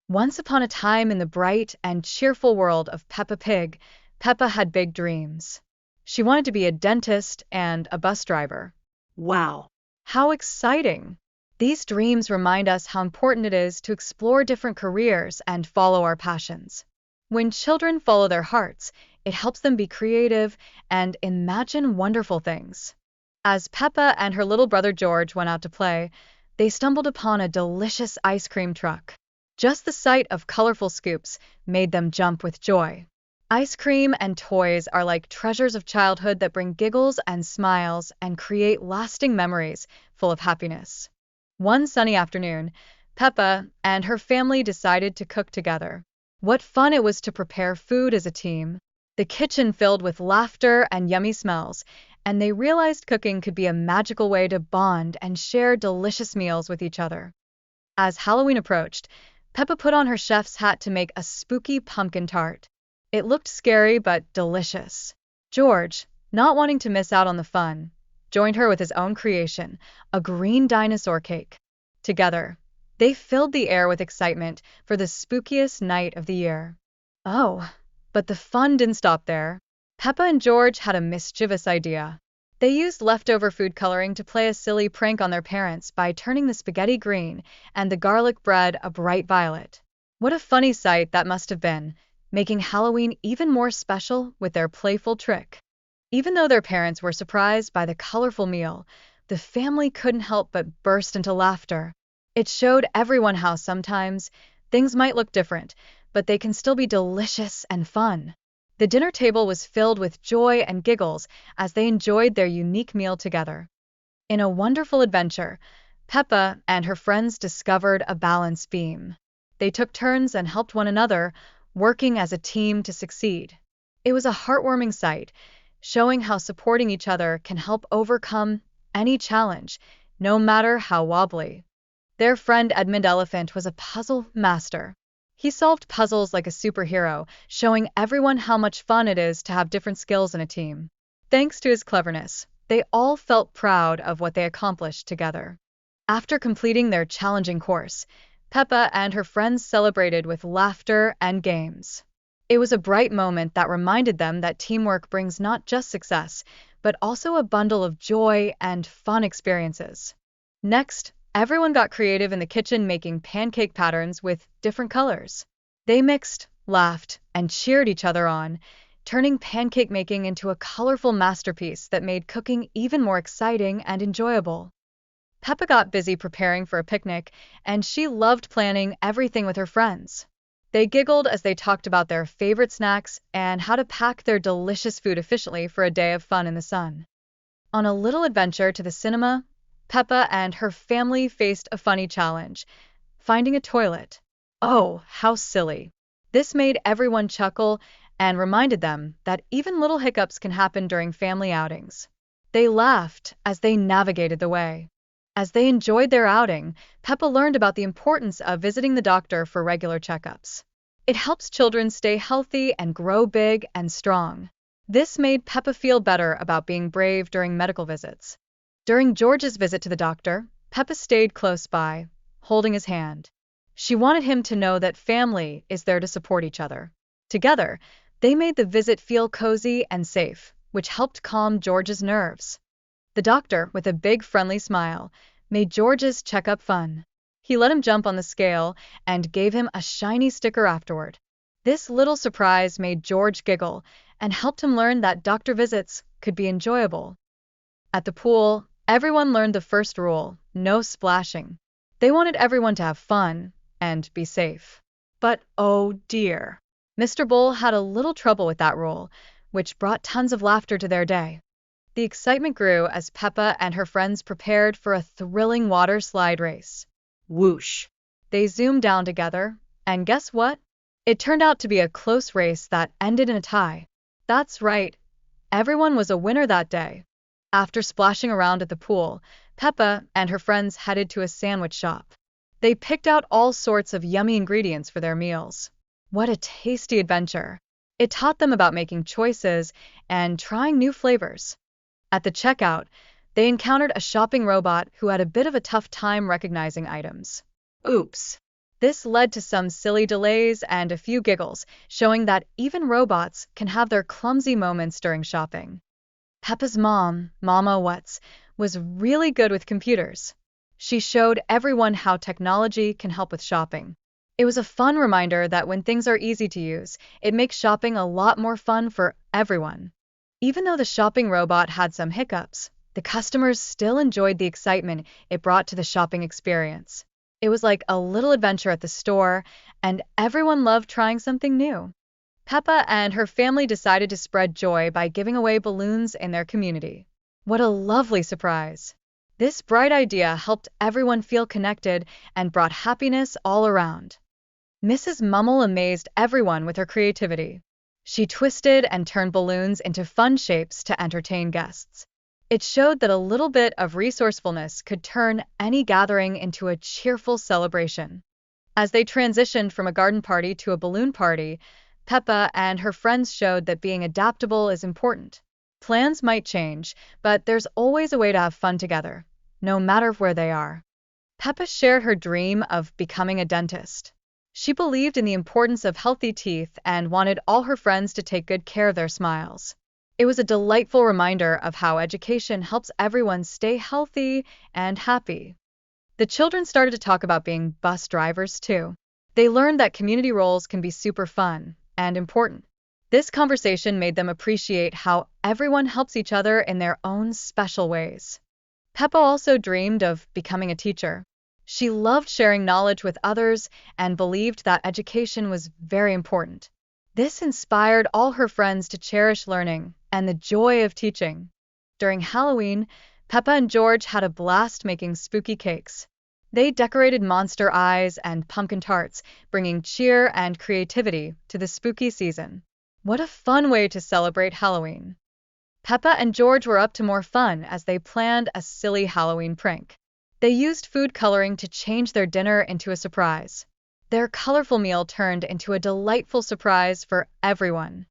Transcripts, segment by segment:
Once upon a time in the bright and cheerful world of Peppa Pig, Peppa had big dreams. She wanted to be a dentist and a bus driver. Wow. How exciting! These dreams remind us how important it is to explore different careers and follow our passions. When children follow their hearts, it helps them be creative and imagine wonderful things. As Peppa and her little brother George went out to play, they stumbled upon a delicious ice cream truck. Just the sight of colorful scoops made them jump with joy. Ice cream and toys are like treasures of childhood that bring giggles and smiles and create lasting memories full of happiness. One sunny afternoon, Peppa and her family decided to cook together. What fun it was to prepare food as a team. The kitchen filled with laughter and yummy smells, and they realized cooking could be a magical way to bond and share delicious meals with each other. As Halloween approached, Peppa put on her chef's hat to make a spooky pumpkin tart. It looked scary but delicious. George, not wanting to miss out on the fun, joined her with his own creation, a green dinosaur cake. Together, they filled the air with excitement for the spookiest night of the year. Oh, but the fun didn't stop there. Peppa and George had a mischievous idea. They used leftover food coloring to play a silly prank on their parents by turning the spaghetti green and the garlic bread a bright violet. What a funny sight that must have been, making Halloween even more special with their playful trick. Even though their parents were surprised by the colorful meal, the family couldn't help but burst into laughter. It showed everyone how sometimes things might look different, but they can still be delicious and fun. The dinner table was filled with joy and giggles as they enjoyed their unique meal together. In a wonderful adventure, Peppa and her friends discovered a balance beam. They took turns and helped one another, working as a team to succeed. It was a heartwarming sight, showing how supporting each other can help overcome any challenge, no matter how wobbly. Their friend Edmund Elephant was a puzzle master. He solved puzzles like a superhero, showing everyone how much fun it is to have different skills in a team. Thanks to his cleverness, they all felt proud of what they accomplished together. After completing their challenging course, Peppa and her friends celebrated with laughter and games. It was a bright moment that reminded them that teamwork brings not just success, but also a bundle of joy and fun experiences. Next, everyone got creative in the kitchen making pancake patterns with different colors. They mixed, laughed, and cheered each other on, turning pancake making into a colorful masterpiece that made cooking even more exciting and enjoyable. Peppa got busy preparing for a picnic, and she loved planning everything with her friends. They giggled as they talked about their favorite snacks and how to pack their delicious food efficiently for a day of fun in the sun. On a little adventure to the cinema, Peppa and her family faced a funny challenge, finding a toilet. Oh, how silly. This made everyone chuckle and reminded them that even little hiccups can happen during family outings. They laughed as they navigated the way. As they enjoyed their outing, Peppa learned about the importance of visiting the doctor for regular checkups. It helps children stay healthy and grow big and strong. This made Peppa feel better about being brave during medical visits. During George's visit to the doctor, Peppa stayed close by, holding his hand. She wanted him to know that family is there to support each other. Together, they made the visit feel cozy and safe, which helped calm George's nerves. The doctor, with a big friendly smile, made George's checkup fun. He let him jump on the scale and gave him a shiny sticker afterward. This little surprise made George giggle and helped him learn that doctor visits could be enjoyable. At the pool, everyone learned the first rule: no splashing. They wanted everyone to have fun and be safe. But oh dear, Mr. Bull had a little trouble with that rule, which brought tons of laughter to their day. The excitement grew as Peppa and her friends prepared for a thrilling water slide race. Whoosh! They zoomed down together, and guess what? It turned out to be a close race that ended in a tie. That's right, everyone was a winner that day. After splashing around at the pool, Peppa and her friends headed to a sandwich shop. They picked out all sorts of yummy ingredients for their meals. What a tasty adventure! It taught them about making choices and trying new flavors. At the checkout, they encountered a shopping robot who had a bit of a tough time recognizing items. Oops! This led to some silly delays and a few giggles, showing that even robots can have their clumsy moments during shopping. Peppa's mom, Mama Wutz, was really good with computers. She showed everyone how technology can help with shopping. It was a fun reminder that when things are easy to use, it makes shopping a lot more fun for everyone. Even though the shopping robot had some hiccups, the customers still enjoyed the excitement it brought to the shopping experience. It was like a little adventure at the store, and everyone loved trying something new. Peppa and her family decided to spread joy by giving away balloons in their community. What a lovely surprise! This bright idea helped everyone feel connected and brought happiness all around. Mrs. Mummel amazed everyone with her creativity. She twisted and turned balloons into fun shapes to entertain guests. It showed that a little bit of resourcefulness could turn any gathering into a cheerful celebration. As they transitioned from a garden party to a balloon party, Peppa and her friends showed that being adaptable is important. Plans might change, but there's always a way to have fun together, no matter where they are. Peppa shared her dream of becoming a dentist. She believed in the importance of healthy teeth and wanted all her friends to take good care of their smiles. It was a delightful reminder of how education helps everyone stay healthy and happy. The children started to talk about being bus drivers too. They learned that community roles can be super fun and important. This conversation made them appreciate how everyone helps each other in their own special ways. Peppa also dreamed of becoming a teacher. She loved sharing knowledge with others and believed that education was very important. This inspired all her friends to cherish learning and the joy of teaching. During Halloween, Peppa and George had a blast making spooky cakes. They decorated monster eyes and pumpkin tarts, bringing cheer and creativity to the spooky season. What a fun way to celebrate Halloween! Peppa and George were up to more fun as they planned a silly Halloween prank. They used food coloring to change their dinner into a surprise. Their colorful meal turned into a delightful surprise for everyone.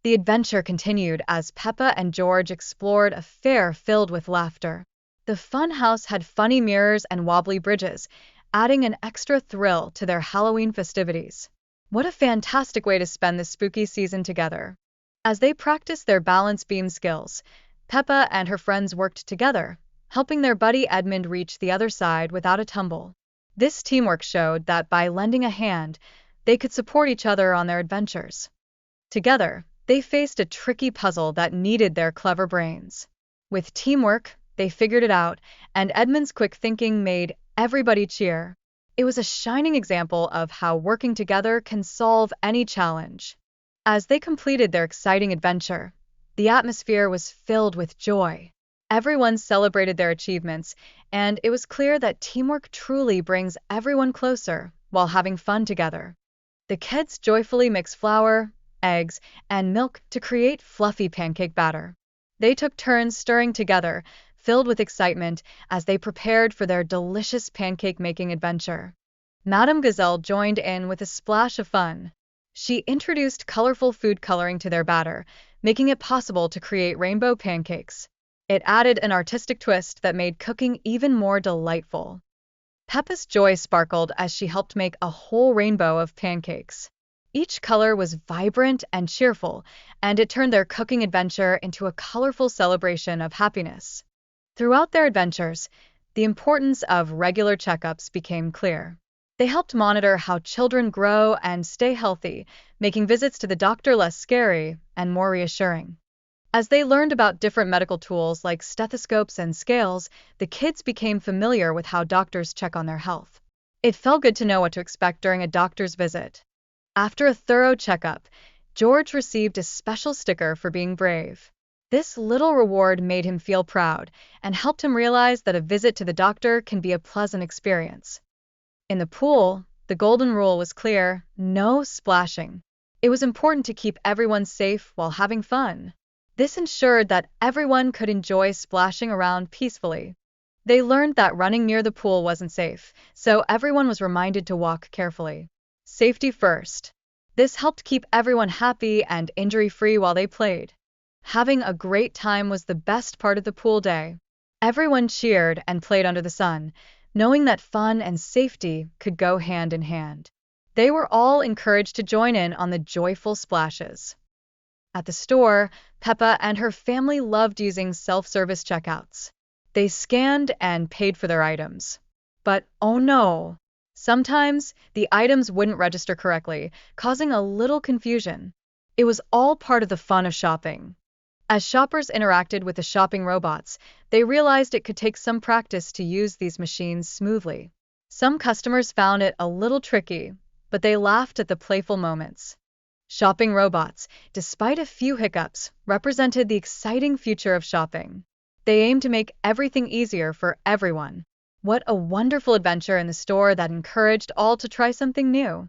The adventure continued as Peppa and George explored a fair filled with laughter. The fun house had funny mirrors and wobbly bridges, adding an extra thrill to their Halloween festivities. What a fantastic way to spend the spooky season together. As they practiced their balance beam skills, Peppa and her friends worked together, helping their buddy Edmund reach the other side without a tumble. This teamwork showed that by lending a hand, they could support each other on their adventures. Together, they faced a tricky puzzle that needed their clever brains. With teamwork, they figured it out, and Edmund's quick thinking made everybody cheer. It was a shining example of how working together can solve any challenge. As they completed their exciting adventure, the atmosphere was filled with joy. Everyone celebrated their achievements, and it was clear that teamwork truly brings everyone closer while having fun together. The kids joyfully mixed flour, eggs, and milk to create fluffy pancake batter. They took turns stirring together, filled with excitement as they prepared for their delicious pancake-making adventure. Madame Gazelle joined in with a splash of fun. She introduced colorful food coloring to their batter, making it possible to create rainbow pancakes. It added an artistic twist that made cooking even more delightful. Peppa's joy sparkled as she helped make a whole rainbow of pancakes. Each color was vibrant and cheerful, and it turned their cooking adventure into a colorful celebration of happiness. Throughout their adventures, the importance of regular checkups became clear. They helped monitor how children grow and stay healthy, making visits to the doctor less scary and more reassuring. As they learned about different medical tools like stethoscopes and scales, the kids became familiar with how doctors check on their health. It felt good to know what to expect during a doctor's visit. After a thorough checkup, George received a special sticker for being brave. This little reward made him feel proud and helped him realize that a visit to the doctor can be a pleasant experience. In the pool, the golden rule was clear: no splashing. It was important to keep everyone safe while having fun. This ensured that everyone could enjoy splashing around peacefully. They learned that running near the pool wasn't safe, so everyone was reminded to walk carefully. Safety first. This helped keep everyone happy and injury-free while they played. Having a great time was the best part of the pool day. Everyone cheered and played under the sun, knowing that fun and safety could go hand in hand. They were all encouraged to join in on the joyful splashes. At the store, Peppa and her family loved using self-service checkouts. They scanned and paid for their items. But oh no! Sometimes the items wouldn't register correctly, causing a little confusion. It was all part of the fun of shopping. As shoppers interacted with the shopping robots, they realized it could take some practice to use these machines smoothly. Some customers found it a little tricky, but they laughed at the playful moments. Shopping robots, despite a few hiccups, represented the exciting future of shopping. They aimed to make everything easier for everyone. What a wonderful adventure in the store that encouraged all to try something new.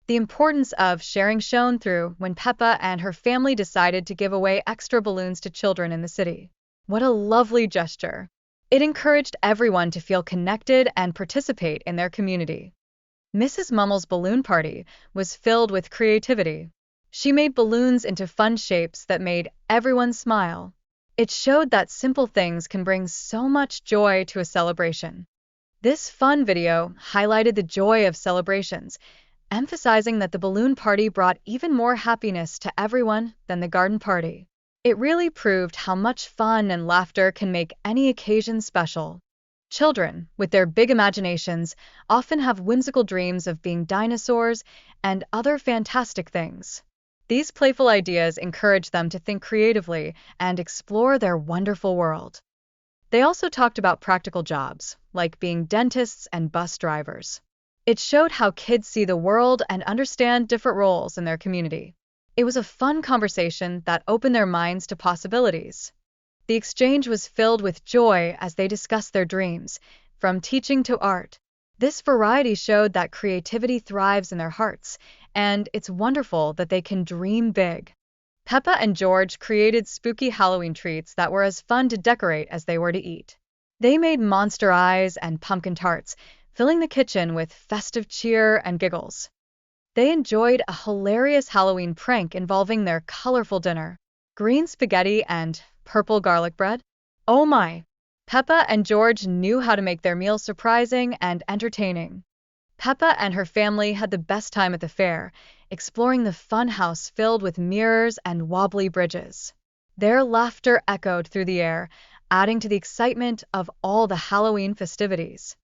The importance of sharing shone through when Peppa and her family decided to give away extra balloons to children in the city. What a lovely gesture! It encouraged everyone to feel connected and participate in their community. Mrs. Mummel's balloon party was filled with creativity. She made balloons into fun shapes that made everyone smile. It showed that simple things can bring so much joy to a celebration. This fun video highlighted the joy of celebrations, emphasizing that the balloon party brought even more happiness to everyone than the garden party. It really proved how much fun and laughter can make any occasion special. Children, with their big imaginations, often have whimsical dreams of being dinosaurs and other fantastic things. These playful ideas encourage them to think creatively and explore their wonderful world. They also talked about practical jobs, like being dentists and bus drivers. It showed how kids see the world and understand different roles in their community. It was a fun conversation that opened their minds to possibilities. The exchange was filled with joy as they discussed their dreams, from teaching to art. This variety showed that creativity thrives in their hearts, and it's wonderful that they can dream big. Peppa and George created spooky Halloween treats that were as fun to decorate as they were to eat. They made monster eyes and pumpkin tarts, filling the kitchen with festive cheer and giggles. They enjoyed a hilarious Halloween prank involving their colorful dinner, green spaghetti and purple garlic bread. Oh my! Peppa and George knew how to make their meal surprising and entertaining. Peppa and her family had the best time at the fair, exploring the fun house filled with mirrors and wobbly bridges. Their laughter echoed through the air, adding to the excitement of all the Halloween festivities.